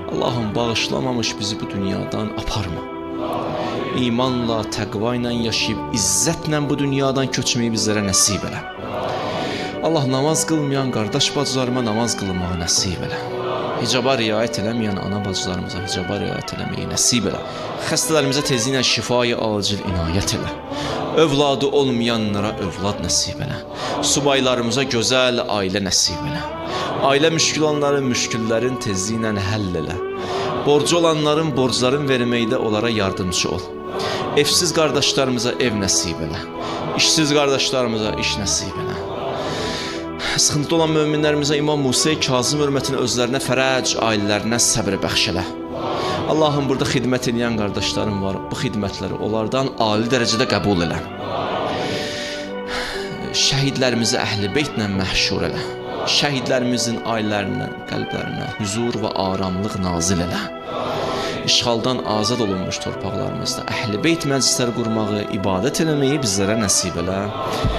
Allahım bağışlamamış bizi bu dünyadan aparma. İmanla, təqva ilə yaşayıb, izzətlə bu dünyadan köçməyi bizlərə nəsib elə. Allah namaz qılmayan qardaş bacılarıma namaz qılmağı nəsib elə. Hicaba riayət eləməyən ana bacılarımıza hicaba riayət eləməyi nəsib elə. Xəstələrimizə tezliklə şifayı acil inayət elə. Övladı olmayanlara övlad nəsib elə. Subaylarımıza gözəl ailə nəsib elə. Ailə müşkül olanların müşküllərin tezliklə həll elə. Borcu olanların borcların verməkdə onlara yardımcı ol. Evsiz qardaşlarımıza ev nəsib elə. İşsiz qardaşlarımıza iş nəsib elə. Sıxıntıda olan möminlərimizə İmam Musa Kazım hörmətinə özlərinə fərəc, ailələrinə səbr bəxş elə. Allahım, burada xidmət edən qardaşlarım var. Bu xidmətləri onlardan ali dərəcədə qəbul elə. Şəhidlərimizi əhl-i beytlə məhşur elə. Şəhidlərimizin ailələrinə, qəlblərinə huzur və aramlıq nazil elə. İşğaldan azad olunmuş torpaqlarımızda əhl-i beyt məclisləri qurmağı, ibadət eləməyi bizlərə nəsib elə.